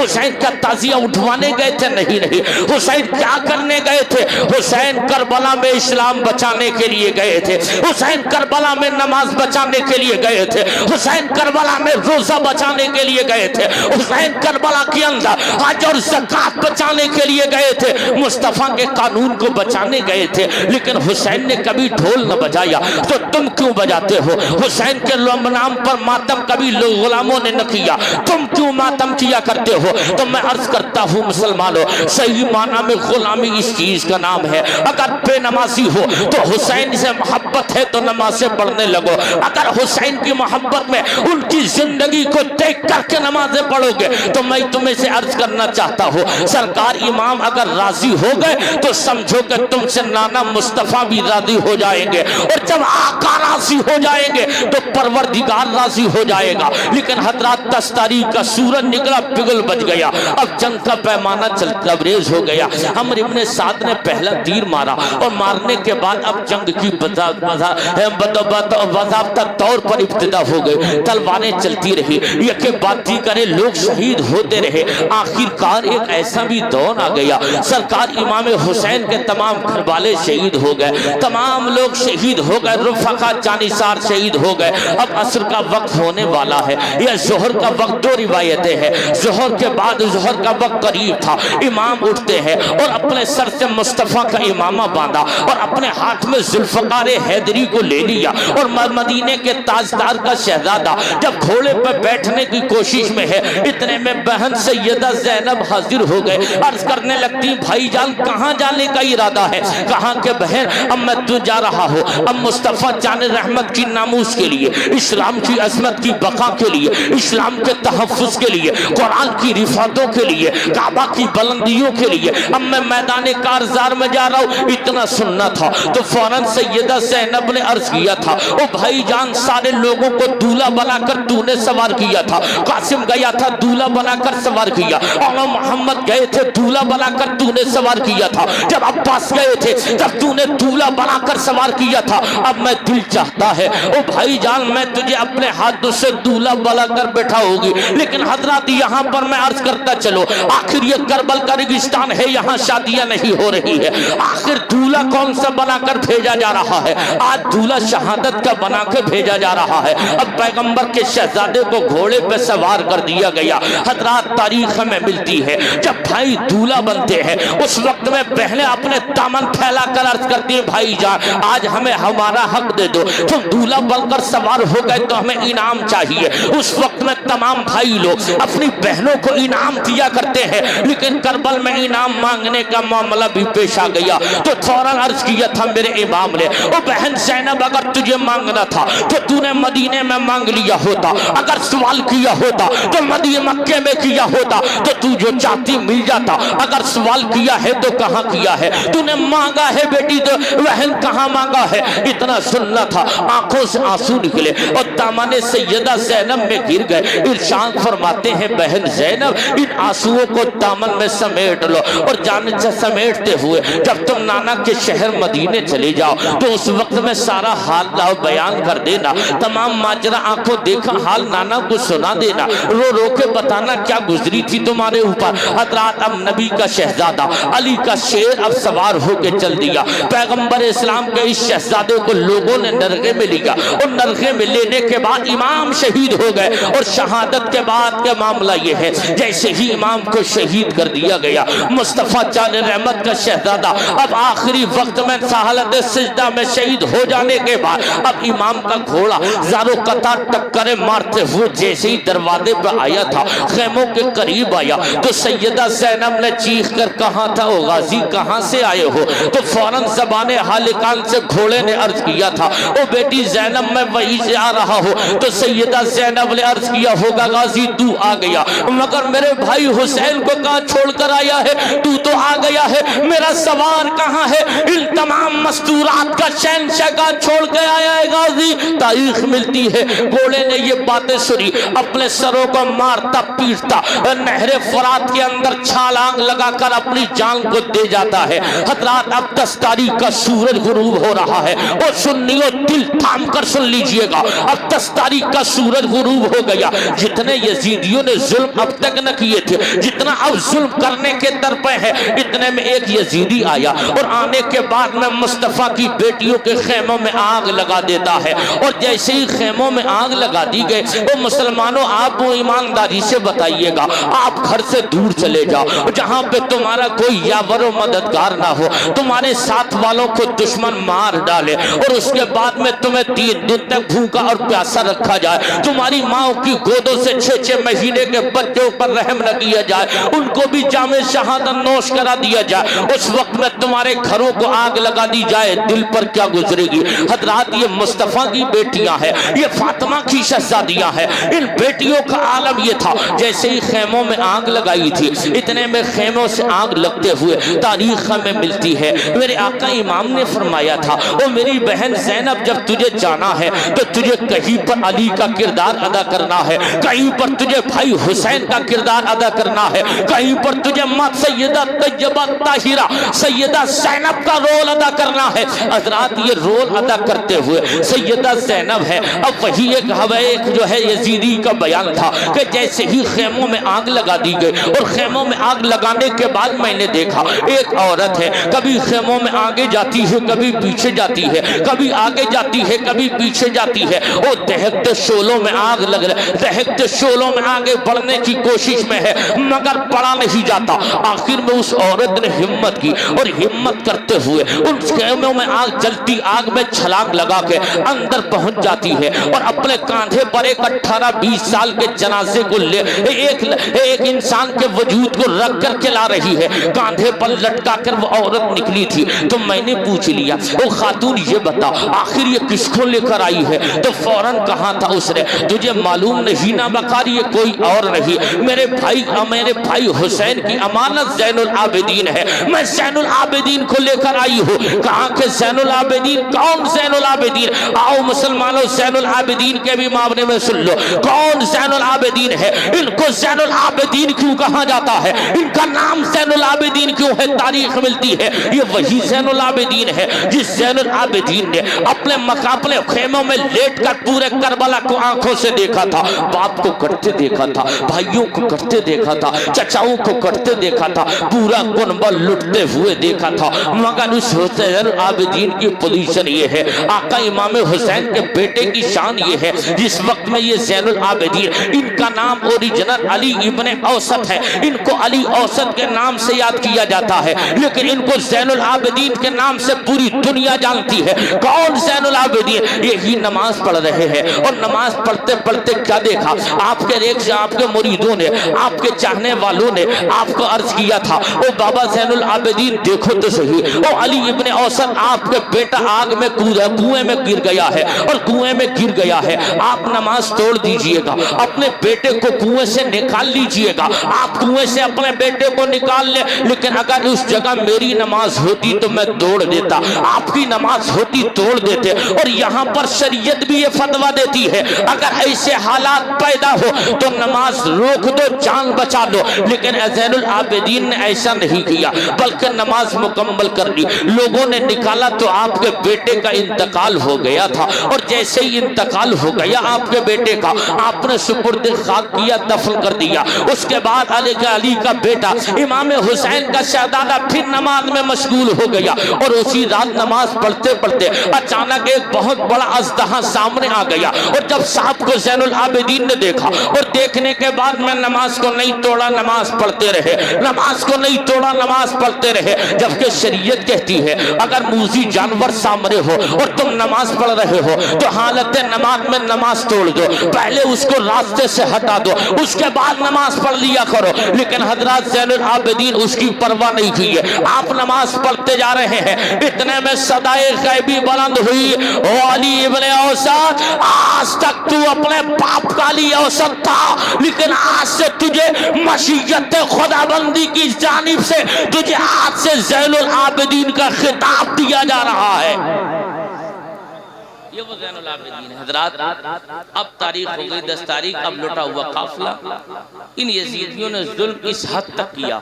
حسین کا تعزیہ اٹھوانے گئے تھے؟ نہیں۔ حسین کیا کرنے گئے تھے؟ حسین کربلا میں اسلام بچانے کے لیے گئے تھے، حسین کربلا میں نماز بچانے کے لیے گئے تھے، حسین کربلا میں روزہ بچانے کے لیے گئے تھے، حسین کربلا کے اندر حج اور زکات بچانے کے لیے گئے تھے، مصطفیٰ کے قانون کو بچانے گئے تھے۔ لیکن حسین نے کبھی ڈھول نہ بجایا، تو تم کیوں بجاتے ہو؟ حسین کے نام پر ماتم کبھی غلاموں نے نہ کیا، تم کیوں ماتم کیا کرتے ہو؟ تو میں عرض کرتا ہوں مسلمانوں، صحیح معنی میں غلامی اس چیز کا نام ہے۔ اگر بے نمازی ہو تو حسین سے محبت ہے تو نمازیں پڑھنے لگو، اگر حسین کی محبت میں ان کی زندگی کو دیکھ کر کے نمازیں پڑھو گے تو میں تمہیں سے عرض کرنا چاہتا ہوں سرکار امام اگر راضی ہو گئے تو سمجھو کہ تم سے نانا مصطفیٰ بھی راضی ہو جائیں گے، اور جب آقا راضی ہو جائیں گے تو پروردگار راضی ہو جائے گا۔ لیکن حضرات 10 تاریخ کا سورج نکلا، پگھل بچ گیا، اب جنگ کا پیمانہ تبریز ہو گیا۔ عمرو ابن سعد نے پہلا تیر مارا، اور مارنے کے بعد اب جنگ کی باضابطہ طور پر ابتدا ہو گئی، تلواریں چلتی رہی، یکے بعد دیگر لوگ شہید ہوتے رہے۔ آخر کار ایک ایسا بھی دور آ گیا، سرکار امام حسین کے تمام گھر والے شہید ہو گئے، تمام لوگ شہید ہو گئے، رفقا جانثار شہید ہو گئے۔ اب عصر کا وقت ہونے والا ہے یا ظہر کا وقت، 2 روایتیں ہیں، ظہر کے بعد ظہر کا وقت قریب تھا، امام اٹھتے ہیں اور اپنے سر سے مصطفیٰ کا امامہ باندھا اور اپنے ہاتھ میں ذوالفقار حیدری کو لے لیا، اور مدینے کے تاجدار کا شہزادہ جب گھوڑے پر بیٹھنے کی کوشش میں ہے، اتنے میں بہن سیدہ زینب حاضر ہو گئے، عرض کرنے لگتی بھائی جان کہاں جانے کا ارادہ ہے؟ کہاں کہ بہن اب میں تو جا رہا ہوں، اب مصطفیٰ جان رحمت کی نامو ناموس کے لیے، اسلام کی عظمت کی بقا کے لیے، اسلام کے تحفظ کے لیے، قرآن کی رفعتوں کے لیے، کعبہ کی بلندیوں کے لیے اب میں میدان کارزار میں جا رہا ہوں، اتنا سننا تھا تو فوراً سیدہ زینب نے عرض کیا تھا، او بھائی جان سارے لوگوں کو دولہا بنا کر تو نے سوار کیا تھا، قاسم گیا تھا دولہا بنا کر سوار کیا، اور محمد گئے تھے دولہا بنا کر تو نے سوار کیا تھا، جب عباس گئے تھے جب تو نے دولہا بنا کر سوار کیا تھا، اب میں دل چاہتا ہے او بھائی جان میں تجھے اپنے ہاتھوں سے دولہا بنا کر بیٹھا ہوگی، لیکن حضرات یہاں پر میں عرض کرتا چلو آخر یہ کربل کا ریگستان ہے، یہاں شادیاں نہیں ہو رہی ہے، آخر دولہا کون سا بنا کر بھیجا جا رہا ہے؟ آج دولہا شہادت کا بنا کے بھیجا جا رہا ہے۔ اب پیغمبر کے شہزادے کو گھوڑے پہ سوار کر دیا گیا۔ حضرات تاریخ میں ملتی ہے جب بھائی دولہا بنتے ہیں اس وقت میں بہنیں اپنے دامن پھیلا کر عرض کرتی ہیں بھائی جان آج ہمیں ہمارا حق دے دو، تم دولہا بن کر سوار ہو گئے تو ہمیں انعام چاہیے۔ اس وقت میں تمام بھائی لوگ اپنی بہنوں کو انعام دیا کرتے ہیں، لیکن کربل میں انعام مانگنے کا معاملہ بھی پیش آ گیا تو فوراً عرض کیا تھا میرے امام نے، او بہن زینب اگر تجھے مانگنا تھا تو تو نے مدینے میں مانگ لیا ہوتا، اگر سوال کیا ہوتا تو مدینے مکے میں کیا ہوتا تو تو جو چاہتی مل جاتا، اگر سوال کیا ہے تو کہاں کیا ہے؟ تو نے مانگا ہے بیٹی تو بہن کہاں مانگا ہے؟ اتنا سننا تھا، آنکھوں سے آنسو نکلے اور دامن سیدہ زینب میں گر گئے۔ ارشاد فرماتے ہیں بہن زینب ان آنسوؤں کو دامن میں سمیٹ لو، اور جانب سے سمیٹتے ہوئے جب تم نانا کے شہر مدینے چلے جاؤ تو اس وقت میں سارا حال بیان کر دینا، تمام ماجرا آنکھوں دیکھا حال نانا کو سنا دینا، رو رو کے بتانا کیا گزری تھی تمہارے اوپر۔ حضرات اب نبی کا شہزادہ علی کا شیر اب سوار ہو کے چل دیا، پیغمبر اسلام کے اس شہزادے کو لوگوں نے نرغے میں لیا، اور نرغے میں لینے کے بعد امام شہید ہو گئے، اور شہادت کے بعد کے معاملہ یہ ہے جیسے ہی امام کو شہید کر دیا گیا مصطفیٰ جان رحمت کا شہزادہ اب آخری وقت میں حالت سجدہ میں شہید ہو جانے کے بعد اب امام کا گھوڑا زارو قطار ٹکرے مارتے ہوئے جیسے ہی دروازے پر آیا تھا، خیموں کے قریب آیا تو سیدہ زینب نے چیخ کر کہا تھا او غازی کہاں سے آئے ہو؟ تو فوراً زبان حالکان سے گھوڑے نے عرض کیا تھا او بیٹی زینب میں وہی سے آ رہا ہو۔ تو سیدہ زینب نے عرض کیا ہوگا غازی تو آ گیا، مگر میرے بھائی حسین کو کہاں چھوڑ کر آیا ہے؟ تو آ گیا ہے، میرا سوار کہاں ہے؟ ان تمام مستورات کا شہنشاہ کا چھوڑ کے آیا ہے غازی۔ تاریخ ملتی ہے گھوڑے نے یہ باتیں سنی، اپنے سروں کو مارتا پیٹتا نہر فرات کے اندر چھالانگ لگا کر اپنی جان کو دے جاتا ہے۔ حضرات اب 10 تاریخ کا سورج غروب ہو رہا ہے، اور سنیو دل تھام کر سن لیجئے گا، اب 10 تاریخ کا سورج غروب ہو گیا۔ جتنے یزیدیوں نے ظلم اب تک نہ کیے تھے، جتنا اب ظلم کرنے کے در پہ ہے، اتنے میں ایک یزیدی آیا، اور آنے کے بعد میں مصطفیٰ کی بیٹیوں کے خیموں میں آگ لگا دیتا ہے، اور جیسے ہی خیموں میں آگ لگا دی گئے وہ مسلمانوں آپ وہ ایمانداری سے بتائیے گا آپ گھر سے دور چلے جاؤ جہاں پہ تمہارا کوئی یاور و مددگار نہ ہو، تمہارے ساتھ والوں کو دشمن مار ڈالے، اور اس کے بعد میں تمہیں 3 دن تک بھوکا اور پیاسا رکھا جائے، تمہاری ماں کی گودوں سے 6 مہینے کے بچوں پر رحم نہ کیا جائے، ان کو بھی جام شہادت نوش کرا دیا جائے، اس وقت میں تمہارے گھروں کو آگ لگا دی جائے، دل پر کیا گزرے گی؟ حضرات یہ مصطفیٰ کی بیٹیاں ہیں، یہ فاطمہ کی شہزادیاں ہیں، ان بیٹیوں کا عالم یہ تھا جیسے ہی خیموں میں آگ لگائی تھی، اتنے میں خیموں سے آگ لگتے ہوئے تاریخ میں ملتی ہے میرے آقا امام نے فرمایا تھا او میری بہن زینب جب تجھے جانا ہے تو تجھے کہیں پر علی کا کردار ادا کرنا ہے، کہیں پر تجھے بھائی حسین کا کردار ادا کرنا ہے، کہیں پر تجھے ماں سیدہ طیبہ طاہرہ سیدہ زینب کا رول ادا کرنا ہے۔ حضرات یہ رول ادا کرتے ہوئے سیدہ زینب ہے، اب وہی ایک جو ہے یزیدی کا بیان تھا کہ جیسے ہی خیموں میں آگ لگا دی گئی، اور خیموں میں آگ لگانے کے بعد میں نے دیکھا ایک عورت ہے کبھی خیموں میں آگے جاتی ہے کبھی پیچھے جاتی ہے، کبھی آگے جاتی ہے کبھی پیچھے جاتی ہے، وہ دہکتے شعلوں میں آگ لگ رہے، دہکتے شعلوں میں آگے بڑھنے کی کوشش میں ہے مگر پڑا نہیں جاتا۔ آخر میں اس عورت نے ہمت کی، اور ہمت کرتے ہوئے ان خیموں میں آگ جلتی آگ میں چھلانگ لگا کے اندر پہنچ جاتی ہے اور اپنے کاندھے پر ایک 18-20 سال کے جنازے کو لے ایک انسان کے وجود کو رکھ کر کے لا رہی ہے، کاندھے پر لٹکا کر وہ عورت نکلی تھی۔ تو میں نے پوچھ لیا او خاتون یہ بتا آخر یہ کس کو لے کر آئی ہے؟ تو فوراً کہا تھا اس نے تجھے معلوم نہیں نہ بکاری یہ کوئی اور نہیں، میرے بھائی حسین کی امانت زین العابدین ہے، میں زین العابدین کو لے کر آئی ہوں۔ کہاں کہ زین العابدین کون زین العابدین؟ آؤ مسلمانوں زین العابدین کے بھی معاملے میں سن لو کون زین العابدین ہے، ان کو زین العابدین کیوں کہا جاتا ہے، ان کا نام زین العابدین کیوں ہے، تاریخ ملتی ہے یہ وہی زین العابدین ہے جس زین العابدین نے اپنے خیموں میں لیٹ کر پورے کربلا کو آنکھوں سے دیکھا تھا، باپ کو کٹتے دیکھا تھا، بھائیوں کو کٹتے دیکھا تھا، چچاؤں کو کٹتے دیکھا تھا، پورا کنبہ لٹتے ہوئے دیکھا تھا۔ مگر اس زین العابدین کی پوزیشن یہ ہے، آقا امام حسین کے بیٹے کی شان یہ ہے جس وقت میں یہ زین العابدین، ان کا نام اوریجنل علی ابن اوسط ہے، ان کو علی اوسط کے نام سے یاد کیا جاتا ہے، لیکن ان کو زین العابدین کے نام سے پوری دنیا جانتی ہے۔ کون زین العابدین؟ یہی نماز پڑھ رہے ہیں اور نماز پڑھتے پڑھتے کیا دیکھا؟ آپ کے مریدوں نے، آپ کے چاہنے والوں نے آپ کو عرض کیا تھا او بابا زین العابدین دیکھو تو صحیح، او علی ابن اوسط آپ کے بیٹا آگ میں کود ہے، کنویں میں گر گیا ہے اور کنویں میں گر گیا ہے، آپ نماز توڑ دیجئے گا، اپنے بیٹے کو کنویں سے نکال لیجئے گا، آپ کنویں سے اپنے بیٹے کو نکال لیں، لیکن اگر اس جگہ میری نماز ہوتی تو میں توڑ دیتا، آپ کی نماز ہوتی توڑ دیتے۔ اور یہاں پر شریعت بھی یہ فتویٰ دیتی ہے اگر ایسے حالات پیدا ہو تو نماز روک دو، جان بچا لو، لیکن زین العابدین نے ایسا نہیں کیا بلکہ نماز مکمل کر لی۔ لوگوں نے نکالا تو آپ کے بیٹے کا انتقال ہو گیا تھا، اور جیسے ہی انتقال ہو گیا آپ کے بیٹے کا، آپ نے سپرد خاک کیا، دفن کر دیا۔ اس کے بعد علی کا بیٹا امام حسین کا شہزادہ پھر نماز میں مشغول ہو گیا، اور اسی رات نماز پڑھتے پڑھتے اچانک ایک بہت بڑا اژدہا سامنے آ گیا، اور جب صاحب کو زین العابدین نے دیکھا اور دیکھنے کے بعد میں نماز کو نہیں توڑا، نماز پڑھتے رہے، نماز کو نہیں توڑا، نماز پڑھتے رہے، جبکہ شریعت کہتی ہے اگر موذی جانور سامنے ہو اور تم نماز پڑھ رہے ہو تو حالت نماز میں نماز توڑ دو، پہلے اس کو راستے سے ہٹا دو، اس کے بعد نماز پڑھ لیا کرو۔ لیکن حضرات زین العابدین اس کی پرواہ نہیں کی ہے، آپ نماز پڑھتے جا رہے ہیں، اتنے میں صدائے غیبی بلند ہوئی، او علی ابن اوسط آج تک تو اپنے باپ کا علی اوسط تھا، لیکن آج سے تجھے مشیت خداوندی کی جانب سے تجھے آج سے زین العابدین کا خطاب دیا جا رہا ہے۔ یہ وہ زین العابدین ہے حضرات۔ اب تاریخ ہو گئی 10 تاریخ، اب لٹا ہوا قافلہ۔ ان یزیدیوں نے ظلم اس حد تک کیا،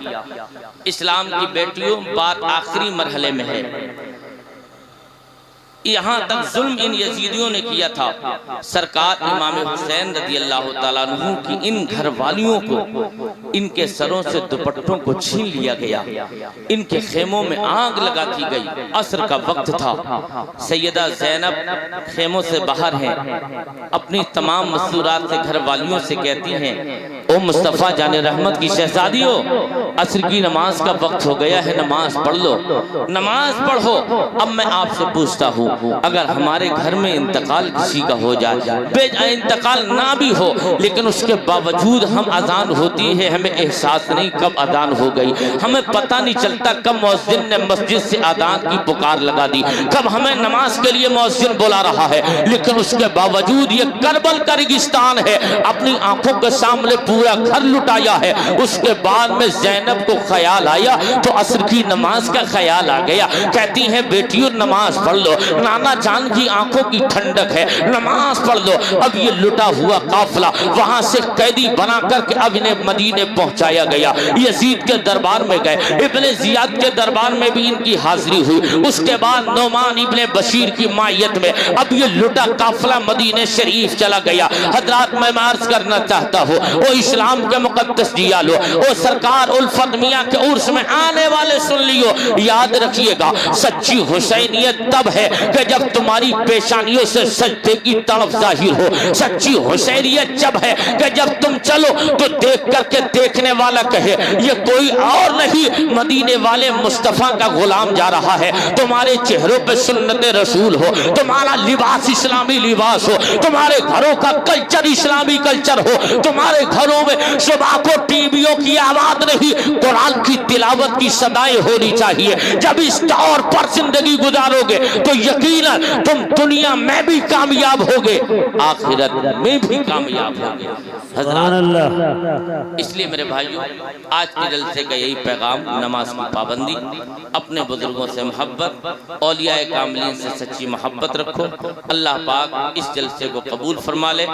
اسلام کی بیٹیوں بات آخری مرحلے میں ہے، یہاں تک ظلم ان یزیدیوں نے کیا تھا، سرکار امام حسین رضی اللہ تعالیٰ عنہ کی ان گھر والیوں کو ان کے سروں سے دوپٹوں کو چھین لیا گیا، ان کے خیموں میں آگ لگا دی گئی۔ عصر کا وقت تھا، سیدہ زینب خیموں سے باہر ہیں، اپنی تمام مسرورات سے گھر والیوں سے کہتی ہیں او مصطفیٰ جان رحمت کی شہزادیوں، عصر کی نماز کا وقت ہو گیا ہے، نماز پڑھ لو، نماز پڑھو۔ اب میں آپ سے پوچھتا ہوں اگر ہمارے گھر میں انتقال کسی کا ہو جائے، بے انتقال نہ بھی ہو، لیکن اس کے باوجود ہم اذان ہوتی ہے ہمیں احساس نہیں کب اذان ہو گئی، ہمیں پتہ نہیں چلتا کب مؤذن نے مسجد سے اذان کی پکار لگا دی، کب ہمیں نماز کے لیے مؤذن بلا رہا ہے، لیکن اس کے باوجود یہ کربل کا ریگستان ہے، اپنی آنکھوں کے سامنے پورا گھر لٹایا ہے۔ اس کے بعد میں زینب کو خیال آیا تو عصر کی نماز کا خیال آ گیا، کہتی ہیں بیٹیوں نماز پڑھ لو، نانا جان کی آنکھوں کی ٹھنڈک ہے، نماز پڑھ لو۔ اب یہ لٹا ہوا قافلہ وہاں سے قیدی بنا کر کے اب انہیں مدینے پہنچایا گیا، یزید کے دربار میں گئے، ابن زیاد کے دربار میں بھی ان کی حاضری ہوئی، اس کے بعد نعمان ابن بشیر کی مائیت میں اب یہ لٹا قافلہ مدینے شریف چلا گیا۔ حضرات میں عرض کرنا چاہتا ہوں او اسلام کے مقدس جیالو، او سرکار الفت میاں کے عرس میں آنے والے سن لیو، یاد رکھیے گا سچی حسینیت تب ہے کہ جب تمہاری پیشانیوں سے سجدے کی تڑپ ظاہر ہو، سچی حسینیت جب ہے کہ جب تم چلو تو دیکھ کر کے دیکھنے والا کہے یہ کوئی اور نہیں مدینے والے مصطفیٰ کا غلام جا رہا ہے۔ تمہارے چہروں پہ سنت رسول ہو، تمہارا لباس اسلامی لباس ہو، تمہارے گھروں کا کلچر اسلامی کلچر ہو، تمہارے گھروں میں صبح کو ٹی ویوں کی آواز نہیں، قرآن کی تلاوت کی صدائیں ہونی چاہیے۔ جب اس طور پر زندگی گزارو گے تو یقیناً تم دنیا میں بھی کامیاب ہوگے، آخرت میں بھی کامیاب ہوگے۔ حضرات، اس لیے میرے بھائیوں، آج کے جلسے کا یہی پیغام، نماز کی پابندی، اپنے بزرگوں سے محبت، اولیاء کاملین سے سچی محبت رکھو۔ اللہ پاک اس جلسے کو قبول فرما لے،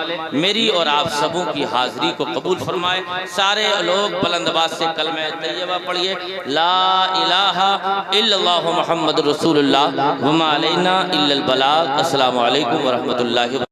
میری اور آپ سبوں کی حاضری کو قبول فرمائے۔ سارے لوگ بلند آواز سے کلمہ طیبہ پڑھیے، لا الہ الا اللہ محمد رسول اللہ وما علینا الا البلاغ۔ السلام علیکم ورحمۃ اللہ وبرکاتہ۔